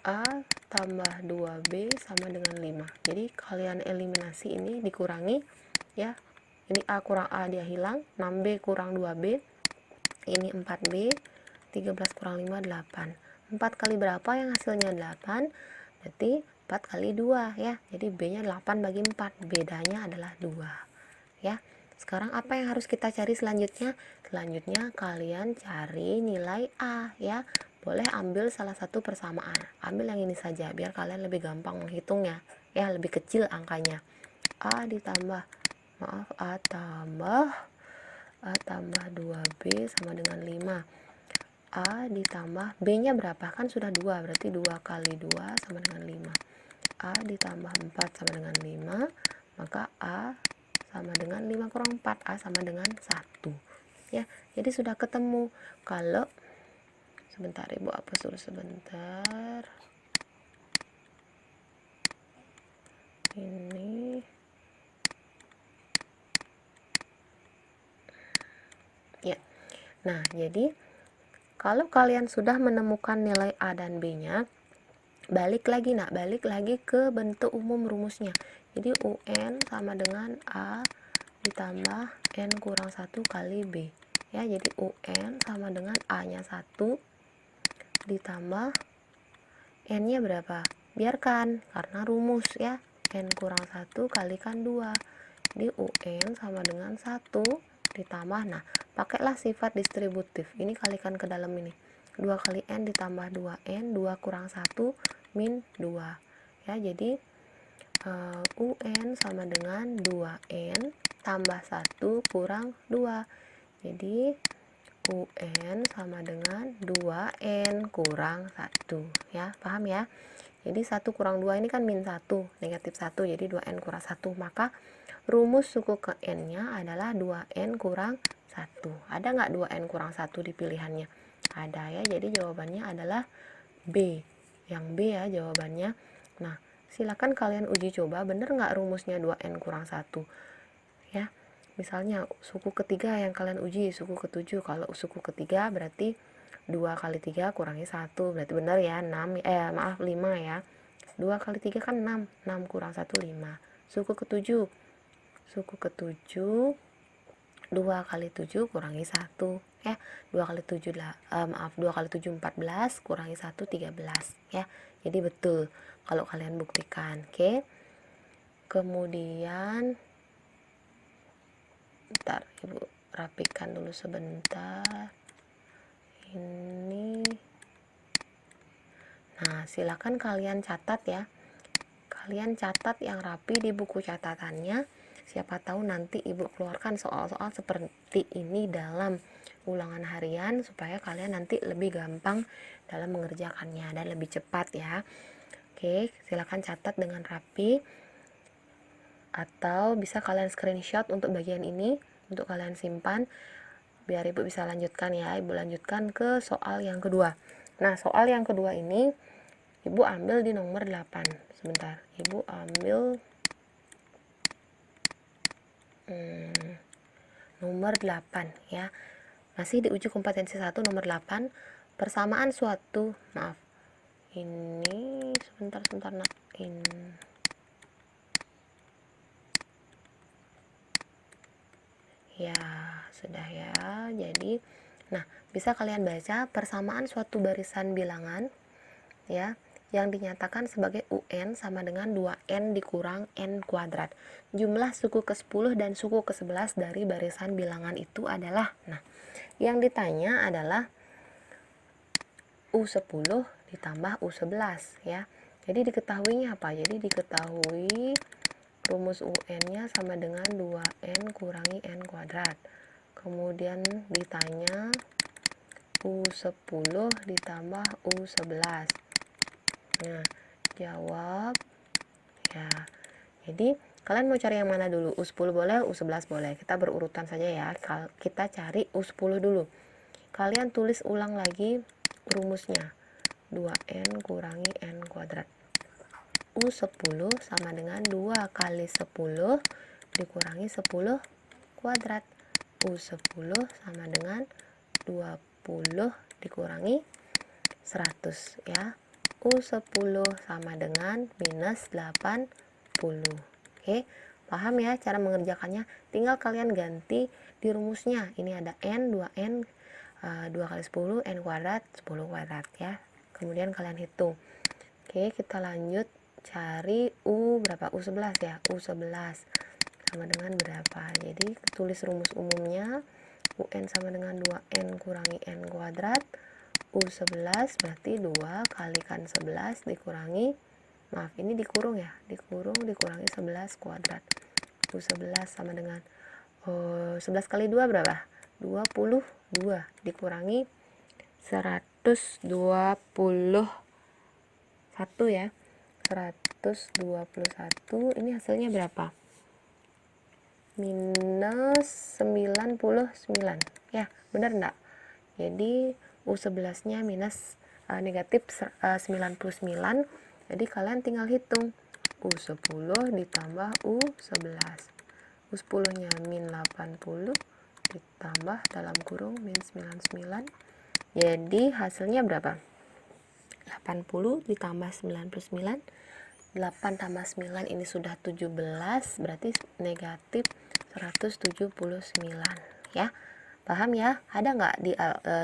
A tambah 2B sama dengan 5. Jadi kalian eliminasi ini dikurangi ya. Ini A kurang A dia hilang, 6B kurang 2B, ini 4B, 13 kurang 5, 8. 4 kali berapa yang hasilnya 8? Berarti 4 kali 2 ya. Jadi B-nya 8 bagi 4, bedanya adalah 2 ya. Sekarang apa yang harus kita cari selanjutnya? Selanjutnya kalian cari nilai A ya. Boleh ambil salah satu persamaan. Ambil yang ini saja biar kalian lebih gampang menghitungnya ya, lebih kecil angkanya. A tambah 2B sama dengan 5. A ditambah B-nya berapa? Kan sudah 2, berarti 2 kali 2 sama dengan 5. A ditambah 4 sama dengan 5, maka A sama dengan 5 kurang 4, A sama dengan 1 ya. Jadi sudah ketemu. Kalau sebentar, Ibu hapus dulu sebentar. Ini ya. Nah, jadi kalau kalian sudah menemukan nilai A dan B-nya, balik lagi ke bentuk umum rumusnya. Jadi UN sama dengan A ditambah N kurang 1 kali B ya. Jadi UN sama dengan A-nya 1 ditambah N-nya berapa? Biarkan, karena rumus ya. N kurang 1 kalikan 2. Jadi UN sama dengan 1 ditambah, nah pakailah sifat distributif. Ini kalikan ke dalam ini. 2 kali N ditambah 2N, 2 kurang 1 min 2 ya. Jadi UN sama dengan 2N tambah 1 kurang 2. Jadi UN sama dengan 2N kurang 1 ya, paham ya? Jadi 1 kurang 2 ini kan min 1, negatif 1, jadi 2N kurang 1. Maka rumus suku ke N-nya adalah 2N kurang 1. Ada nggak 2N kurang 1 di pilihannya? Ada ya, jadi jawabannya adalah B. Yang B ya jawabannya. Nah, silakan kalian uji coba, bener nggak rumusnya 2N kurang 1? Ya, misalnya suku ketiga yang kalian uji, suku ketujuh. Kalau suku ketiga berarti 2 kali 3 kurangi 1, berarti benar ya, 5 ya. 2 kali 3 kan 6, 6 kurang 1, 5. Suku ketujuh 2 kali 7 kurangi 1 ya. 2 kali 7 2 kali 7 14 kurangi 1 13 ya. Jadi betul kalau kalian buktikan. Oke. Kemudian bentar, Ibu rapikan dulu sebentar. Ini. Nah, silakan kalian catat ya. Kalian catat yang rapi di buku catatannya. Siapa tahu nanti Ibu keluarkan soal-soal seperti ini dalam ulangan harian supaya kalian nanti lebih gampang dalam mengerjakannya dan lebih cepat ya. Oke, silakan catat dengan rapi atau bisa kalian screenshot untuk bagian ini untuk kalian simpan biar Ibu bisa lanjutkan ya. Ibu lanjutkan ke soal yang kedua. Nah, soal yang kedua ini Ibu ambil di nomor 8. Sebentar, Ibu ambil nomor 8 ya. Masih di uji kompetensi 1 nomor 8. Persamaan suatu, maaf. Ini sebentar nak. Ya, sudah ya. Jadi, nah, bisa kalian baca persamaan suatu barisan bilangan ya, yang dinyatakan sebagai UN sama dengan 2N dikurang N kuadrat. Jumlah suku ke-10 dan suku ke-11 dari barisan bilangan itu adalah, nah, yang ditanya adalah U10 ditambah U11 ya. Jadi diketahuinya apa? Jadi diketahui rumus UN-nya sama dengan 2N kurangi N kuadrat. Kemudian ditanya U10 ditambah U11. Nah, jawab ya. Jadi kalian mau cari yang mana dulu? U10 boleh, U11 boleh. Kita berurutan saja ya. Kita cari U10 dulu. Kalian tulis ulang lagi rumusnya. 2N kurangi N kuadrat. U10 sama dengan 2 kali 10 dikurangi 10 kuadrat. U10 sama dengan 20 dikurangi 100 ya. U10 sama dengan minus 80. Oke, paham ya cara mengerjakannya? Tinggal kalian ganti di rumusnya. Ini ada N, 2N, 2 kali 10, N kuadrat, 10 kuadrat ya. Kemudian kalian hitung. Oke, kita lanjut cari U berapa? U11 ya. U11 sama dengan berapa? Jadi tulis rumus umumnya. UN sama dengan 2N kurangi N kuadrat. U11 berarti 2 kalikan 11 dikurangi, maaf ini dikurung ya, dikurangi 11 kuadrat. U11 sama dengan 11 kali 2 berapa? 22 dikurangi 121 ya. 121 ini hasilnya berapa? Minus 99 ya, benar enggak? Jadi U11 nya minus negatif 99. Jadi kalian tinggal hitung U10 ditambah U11. U10 nya min 80 ditambah dalam kurung min 99. Jadi hasilnya berapa? 80 ditambah 99. 8 tambah 9 ini sudah 17, berarti negatif 179 ya. Paham ya? Ada nggak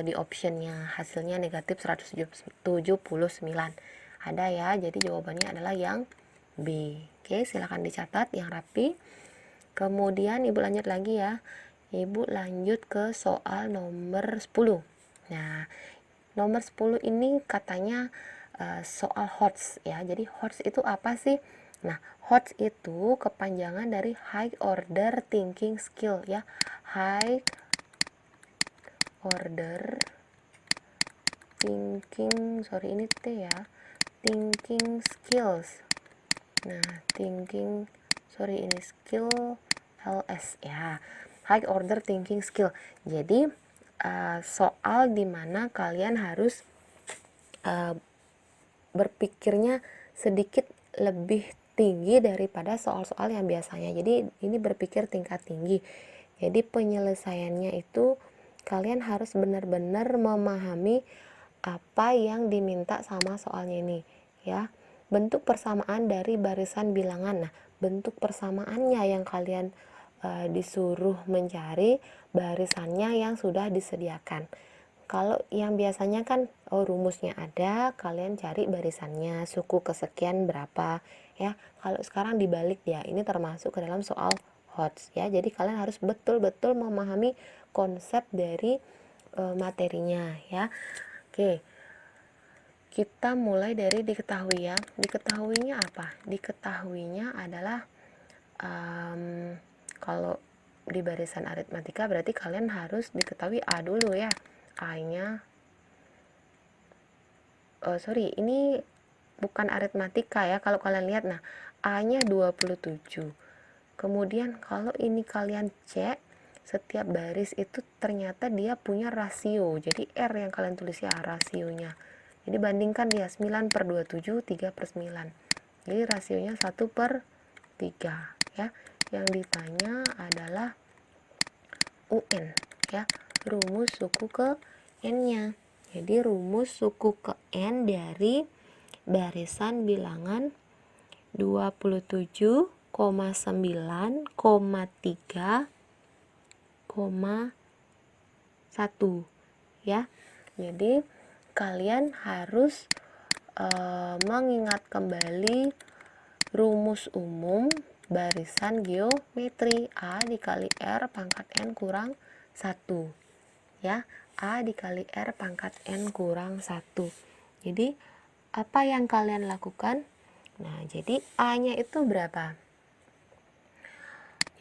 di optionnya hasilnya negatif 179? Ada ya, jadi jawabannya adalah yang B. Oke, silakan dicatat yang rapi. Kemudian Ibu lanjut lagi ya. Ibu lanjut ke soal nomor 10. Nah, nomor 10 ini katanya soal HOTS ya. Jadi HOTS itu apa sih? Nah, HOTS itu kepanjangan dari High Order Thinking Skill ya. High Order Thinking, sorry ini T ya. Thinking Skills. Nah, ini skill LS ya. High Order Thinking Skill. Jadi soal dimana kalian harus berpikirnya sedikit lebih tinggi daripada soal-soal yang biasanya. Jadi ini berpikir tingkat tinggi. Jadi penyelesaiannya itu kalian harus benar-benar memahami apa yang diminta sama soalnya ini ya. Bentuk persamaan dari barisan bilangan. Nah, bentuk persamaannya yang kalian disuruh mencari barisannya yang sudah disediakan. Kalau yang biasanya kan rumusnya ada, kalian cari barisannya, suku kesekian berapa ya. Kalau sekarang dibalik ya, ini termasuk ke dalam soal HOTS ya. Jadi kalian harus betul-betul memahami konsep dari materinya ya. Oke. Kita mulai dari diketahui ya. Diketahuinya apa? Diketahuinya adalah kalau di barisan aritmatika berarti kalian harus diketahui A dulu ya. A-nya ini bukan aritmatika ya. Kalau kalian lihat, nah A-nya 27. Kemudian kalau ini kalian cek, setiap baris itu ternyata dia punya rasio. Jadi R yang kalian tulis ya, rasionya. Jadi bandingkan dia 9/27, 3/9. Jadi rasionya 1/3 ya. Yang ditanya adalah UN ya, rumus suku ke N-nya. Jadi rumus suku ke N dari barisan bilangan 27,9,3,1 ya. Jadi kalian harus mengingat kembali rumus umum barisan geometri. A dikali R pangkat N kurang 1 ya. A dikali R pangkat N kurang 1. Jadi apa yang kalian lakukan? Nah, jadi A-nya itu berapa?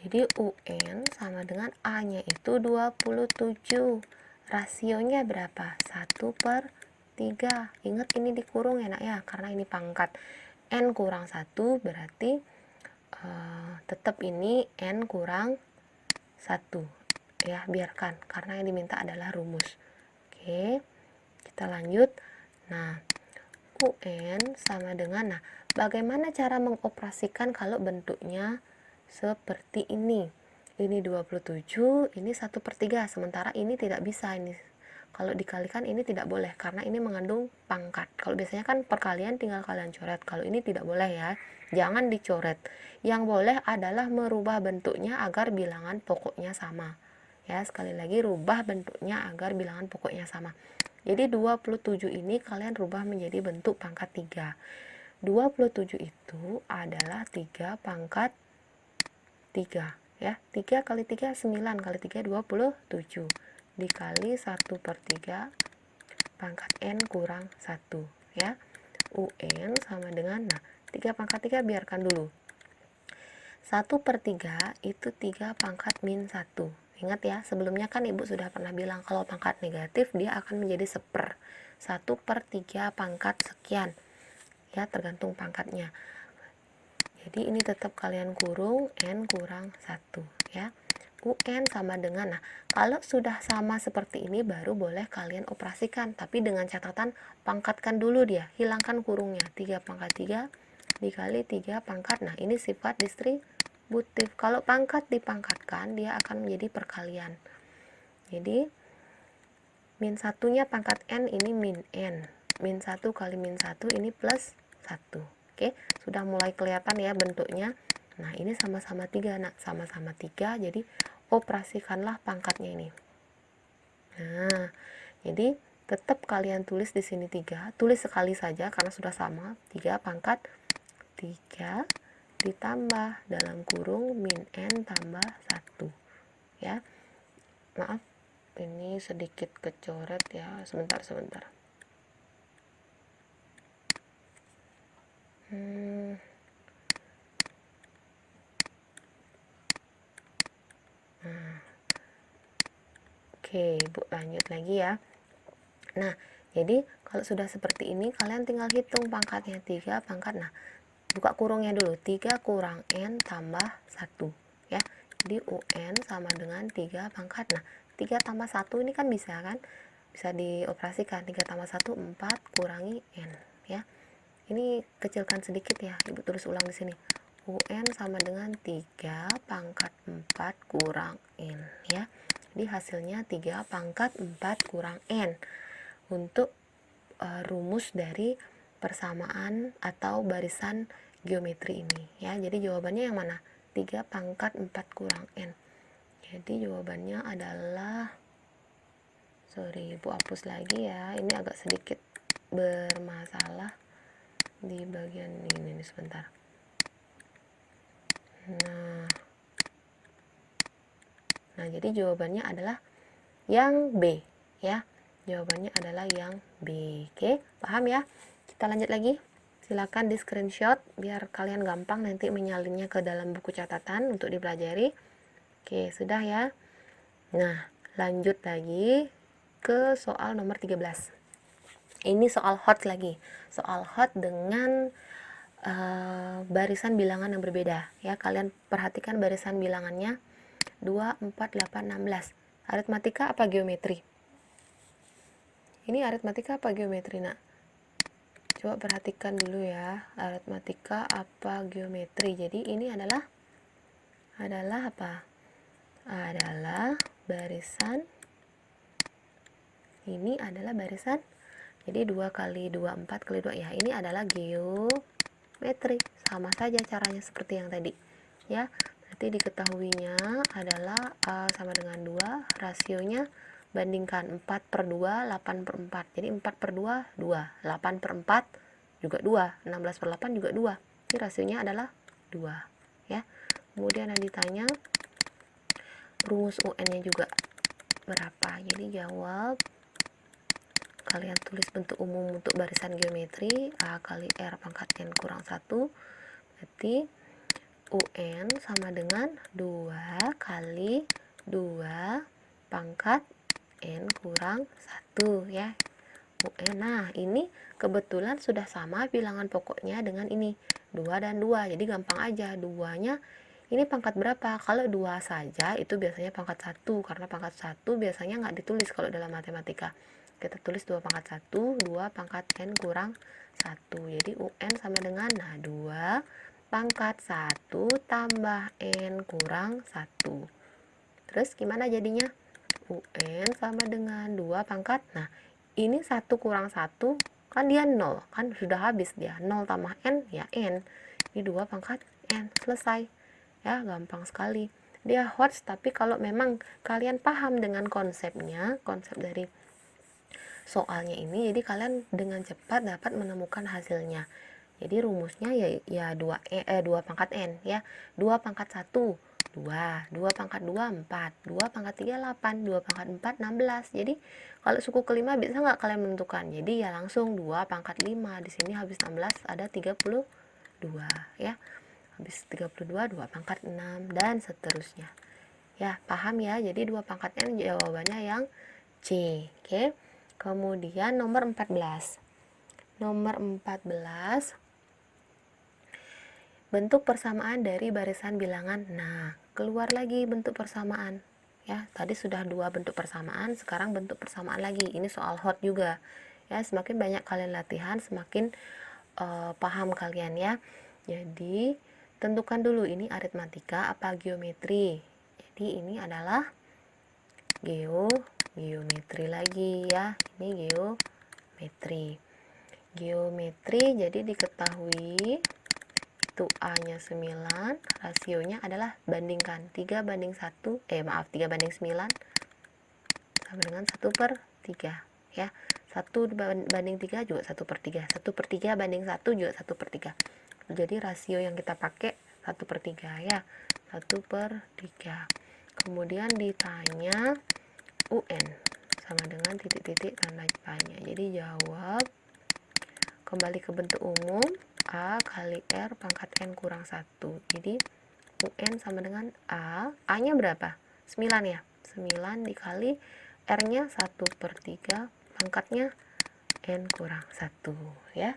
Jadi UN sama dengan A-nya itu 27. Rasionya berapa? 1/3. Ingat ini dikurung ya nak ya, karena ini pangkat. N kurang 1 berarti tetap ini N kurang 1 ya, biarkan karena yang diminta adalah rumus. Oke, kita lanjut. Nah, UN sama dengan, nah bagaimana cara mengoperasikan kalau bentuknya seperti ini? Ini 27, ini 1/3, sementara ini tidak bisa. Ini kalau dikalikan ini tidak boleh karena ini mengandung pangkat. Kalau biasanya kan perkalian tinggal kalian coret. Kalau ini tidak boleh ya, jangan dicoret. Yang boleh adalah merubah bentuknya agar bilangan pokoknya sama ya. Sekali lagi, rubah bentuknya agar bilangan pokoknya sama. Jadi 27 ini kalian rubah menjadi bentuk pangkat 3. 27 itu adalah 3 pangkat 3 ya. 3 kali 3 9, kali 3 27 dikali 1/3 pangkat N kurang 1 ya. UN sama dengan, nah 3 pangkat 3 biarkan dulu. 1/3 itu 3 pangkat min 1. Ingat ya, sebelumnya kan ibu sudah pernah bilang kalau pangkat negatif dia akan menjadi 1/3 pangkat sekian ya, tergantung pangkatnya. Jadi ini tetap kalian kurung N kurang 1 ya. UN sama dengan, nah kalau sudah sama seperti ini baru boleh kalian operasikan, tapi dengan catatan pangkatkan dulu dia, hilangkan kurungnya. 3 pangkat 3 dikali 3 pangkat, nah ini sifat distributif. Kalau pangkat dipangkatkan dia akan menjadi perkalian. Jadi min 1-nya pangkat N, ini min N. Min 1 kali min 1 ini plus 1. Oke, sudah mulai kelihatan ya bentuknya. Nah, ini sama-sama 3, nah sama-sama 3, jadi operasikanlah pangkatnya ini. Nah, jadi tetap kalian tulis di sini 3, tulis sekali saja karena sudah sama. 3 pangkat 3 ditambah dalam kurung min N tambah 1 ya. Maaf, ini sedikit kecoret ya, sebentar. Oke, Bu lanjut lagi ya. Nah, jadi kalau sudah seperti ini kalian tinggal hitung pangkatnya 3 pangkat. Nah, buka kurungnya dulu, 3 kurang N tambah 1 ya. Jadi UN sama dengan 3 pangkat. Nah, 3 tambah 1 ini kan bisa kan? Bisa dioperasikan. 3 tambah 1 4 kurangi N ya. Ini kecilkan sedikit ya. Ibu tulis ulang di sini. UN sama dengan 3 pangkat 4 kurang N ya. Jadi hasilnya 3 pangkat 4 kurang N untuk rumus dari persamaan atau barisan geometri ini ya. Jadi jawabannya yang mana? 3 pangkat 4 kurang N. Jadi jawabannya adalah, sorry Ibu hapus lagi ya, ini agak sedikit bermasalah di bagian ini nih, sebentar. Nah jadi jawabannya adalah yang B ya. Jawabannya adalah yang B. Oke, paham ya? Kita lanjut lagi. Silakan di screenshot biar kalian gampang nanti menyalinnya ke dalam buku catatan untuk dipelajari. Oke, sudah ya. Nah, lanjut lagi ke soal nomor 13. Ini soal hot lagi. Soal hot dengan barisan bilangan yang berbeda ya. Kalian perhatikan barisan bilangannya 2, 4, 8, 16. Aritmatika apa geometri? Ini aritmatika apa geometri, Nak? Coba perhatikan dulu ya. Aritmatika apa geometri? Jadi ini adalah apa? Adalah barisan. Ini adalah barisan. Jadi 2 kali 2, 4 kali 2 ya. Ini adalah geometri. Sama saja caranya seperti yang tadi. Ya. Berarti diketahuinya adalah A sama dengan 2, rasionya bandingkan 4 per 2, 8 per 4. Jadi 4 per 2, 2. 8 per 4 juga 2. 16 per 8 juga 2. Jadi rasionya adalah 2. Ya. Kemudian yang ditanya, rumus UN-nya juga berapa? Jadi jawab, kalian tulis bentuk umum untuk barisan geometri, A kali R pangkat N kurang 1. Berarti UN sama dengan 2 kali 2 pangkat N kurang 1 ya. UN. Nah, ini kebetulan sudah sama bilangan pokoknya dengan ini. 2 dan 2. Jadi gampang aja. 2-nya ini pangkat berapa? Kalau 2 saja itu biasanya pangkat 1. Karena pangkat 1 biasanya nggak ditulis kalau dalam matematika. Kita tulis 2 pangkat 1, 2 pangkat N kurang 1. Jadi UN sama dengan, nah 2 pangkat 1 tambah N kurang 1. Terus gimana jadinya? UN sama dengan 2 pangkat, nah ini 1 kurang 1 kan dia 0, kan sudah habis dia. 0 tambah N ya N. Ini 2 pangkat N, selesai ya, gampang sekali. Dia hot, tapi kalau memang kalian paham dengan konsepnya, konsep dari soalnya ini, jadi kalian dengan cepat dapat menemukan hasilnya. Jadi rumusnya ya 2 pangkat N ya. 2 pangkat 1 2, 2 pangkat 2 4, 2 pangkat 3 8, 2 pangkat 4 16. Jadi kalau suku kelima bisa nggak kalian menentukan? Jadi ya langsung 2 pangkat 5. Di sini habis 16 ada 32 ya. Habis 32 2 pangkat 6 dan seterusnya. Ya, paham ya? Jadi 2 pangkat N jawabannya yang C. Oke. Kemudian nomor 14. Nomor 14, bentuk persamaan dari barisan bilangan. Nah, keluar lagi bentuk persamaan ya. Tadi sudah 2 bentuk persamaan, sekarang bentuk persamaan lagi. Ini soal hot juga ya. Semakin banyak kalian latihan, semakin paham kalian ya. Jadi tentukan dulu ini aritmatika apa geometri. Jadi ini adalah geometri lagi ya. Ini geometri jadi diketahui itu A-nya 9, rasionya adalah bandingkan 3 banding 1, 3 banding 9 sama dengan 1 per 3 ya. 1 banding 3 juga 1 per 3, 1 per 3 banding 1 juga 1 per 3. Jadi rasio yang kita pakai 1 per 3 ya, 1 per 3. Kemudian ditanya UN sama dengan titik-titik tanda tanya. Jadi jawab, kembali ke bentuk umum, A kali R pangkat N kurang 1. Jadi UN sama dengan A nya berapa? 9 ya. 9 dikali R-nya 1/3 pangkatnya N kurang 1 ya.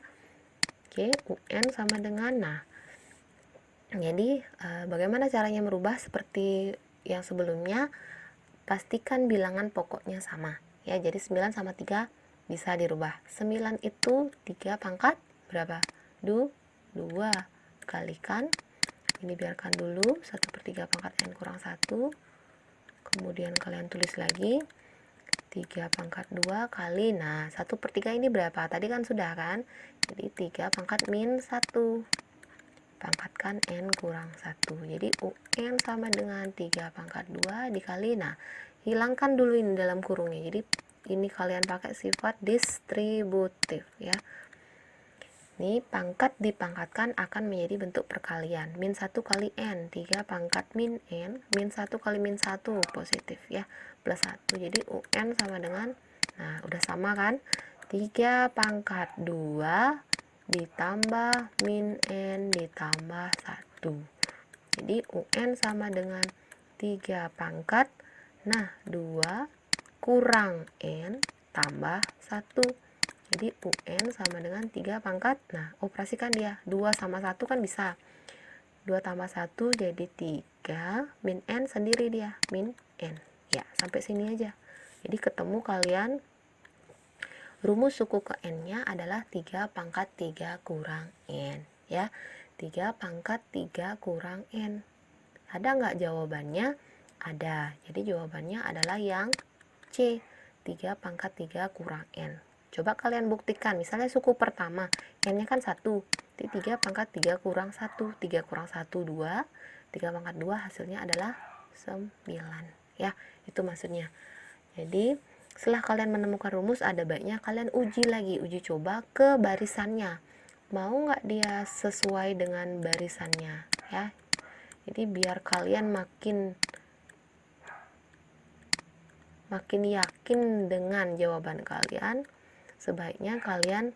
Oke, UN sama dengan, nah jadi bagaimana caranya merubah seperti yang sebelumnya, pastikan bilangan pokoknya sama ya. Jadi 9 sama 3 bisa dirubah. 9 itu 3 pangkat berapa? 2 kalikan, ini biarkan dulu 1/3 pangkat N kurang 1, kemudian kalian tulis lagi 3 pangkat 2 kali, nah 1/3 ini berapa? Tadi kan sudah kan, jadi 3 pangkat min 1, pangkatkan N kurang 1, jadi UN sama dengan 3 pangkat 2 dikali, nah hilangkan dulu ini dalam kurungnya, jadi ini kalian pakai sifat distributif ya. Ini pangkat dipangkatkan akan menjadi bentuk perkalian. Min 1 kali N, 3 pangkat min N, min 1 kali min 1 positif ya, plus 1. Jadi UN sama dengan, nah udah sama kan, 3 pangkat 2 ditambah min N ditambah 1. Jadi UN sama dengan 3 pangkat, nah 2 kurang N tambah 1. Jadi UN sama dengan 3 pangkat, nah operasikan dia, 2 sama 1 kan bisa, 2 tambah 1 jadi 3, min N sendiri dia, min N ya, sampai sini aja. Jadi ketemu kalian rumus suku ke N nya adalah 3 pangkat 3 kurang N ya, 3 pangkat 3 kurang N. Ada nggak jawabannya? Ada, jadi jawabannya adalah yang C, 3 pangkat 3 kurang N. Coba kalian buktikan, misalnya suku pertama, N-nya kan 1, jadi 3 pangkat 3 kurang 1, 3 kurang 1, 2, 3 pangkat 2 hasilnya adalah 9, ya, itu maksudnya. Jadi, setelah kalian menemukan rumus, ada baiknya kalian uji lagi, uji coba ke barisannya. Mau nggak dia sesuai dengan barisannya, ya. Jadi, biar kalian makin yakin dengan jawaban kalian, sebaiknya kalian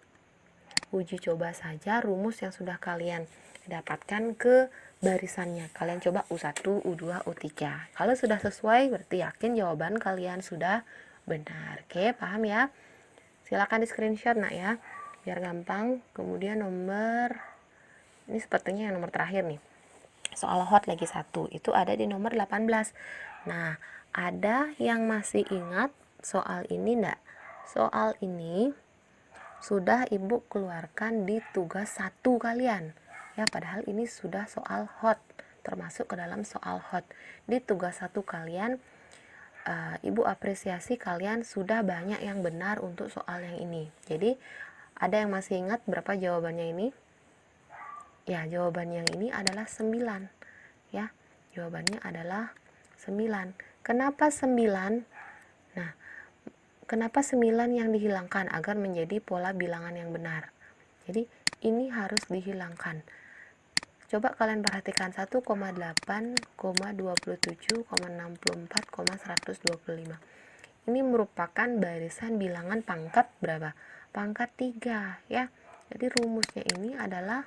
uji coba saja rumus yang sudah kalian dapatkan ke barisannya. Kalian coba U1, U2, U3. Kalau sudah sesuai, berarti yakin jawaban kalian sudah benar. Oke, paham ya? Silakan di screenshot nak ya, biar gampang. Kemudian nomor, ini sepertinya yang nomor terakhir nih. Soal hot lagi 1, itu ada di nomor 18. Nah, ada yang masih ingat soal ini enggak? Soal ini sudah ibu keluarkan di tugas 1 kalian ya, padahal ini sudah soal hot, termasuk ke dalam soal hot. Di tugas 1 kalian, ibu apresiasi kalian sudah banyak yang benar untuk soal yang ini. Jadi ada yang masih ingat berapa jawabannya ini? Ya, jawaban yang ini adalah 9 ya, jawabannya adalah 9. Kenapa 9? Nah, kenapa 9 yang dihilangkan? Agar menjadi pola bilangan yang benar. Jadi ini harus dihilangkan. Coba kalian perhatikan 1,8, 27, 64, 125. Ini merupakan barisan bilangan pangkat berapa? Pangkat 3 ya. Jadi rumusnya ini adalah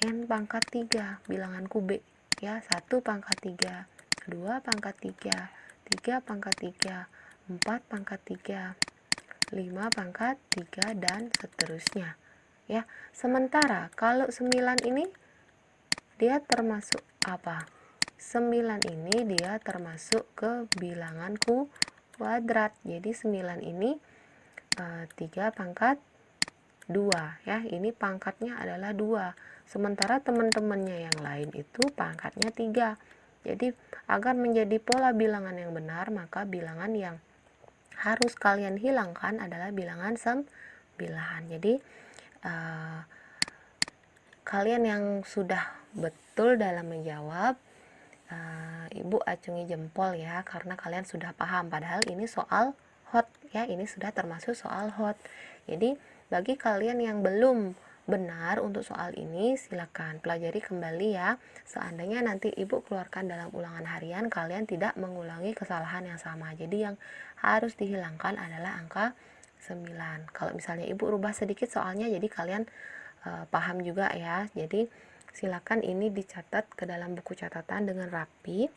N pangkat 3, bilangan kubik ya. 1 pangkat 3, 2 pangkat 3, 3 pangkat 3, 4 pangkat 3, 5 pangkat 3, dan seterusnya ya. Sementara kalau 9 ini dia termasuk apa? 9 ini dia termasuk ke bilangan kuadrat. Jadi 9 ini 3 pangkat 2 ya. Ini pangkatnya adalah 2. Sementara teman-temannya yang lain itu pangkatnya 3. Jadi agar menjadi pola bilangan yang benar, maka bilangan yang harus kalian hilangkan adalah bilangan 9. Jadi kalian yang sudah betul dalam menjawab, ibu acungi jempol ya, karena kalian sudah paham. Padahal ini soal hot ya, ini sudah termasuk soal hot. Jadi bagi kalian yang belum benar untuk soal ini, silakan pelajari kembali ya. Seandainya nanti ibu keluarkan dalam ulangan harian, kalian tidak mengulangi kesalahan yang sama. Jadi yang harus dihilangkan adalah angka 9. Kalau misalnya ibu rubah sedikit soalnya, jadi kalian paham juga ya. Jadi silakan ini dicatat ke dalam buku catatan dengan rapi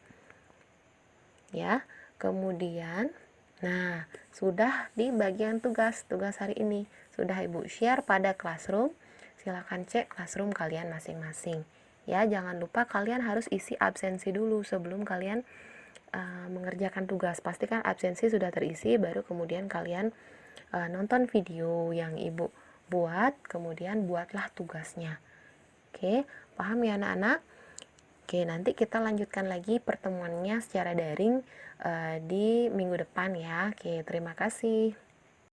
ya. Kemudian Nah, sudah di bagian tugas hari ini. Sudah Ibu share pada Classroom. Silakan cek Classroom kalian masing-masing. Ya, jangan lupa kalian harus isi absensi dulu sebelum kalian mengerjakan tugas. Pastikan absensi sudah terisi, baru kemudian kalian nonton video yang Ibu buat, kemudian buatlah tugasnya. Oke, paham ya anak-anak? Oke, nanti kita lanjutkan lagi pertemuannya secara daring di minggu depan ya. Oke, terima kasih.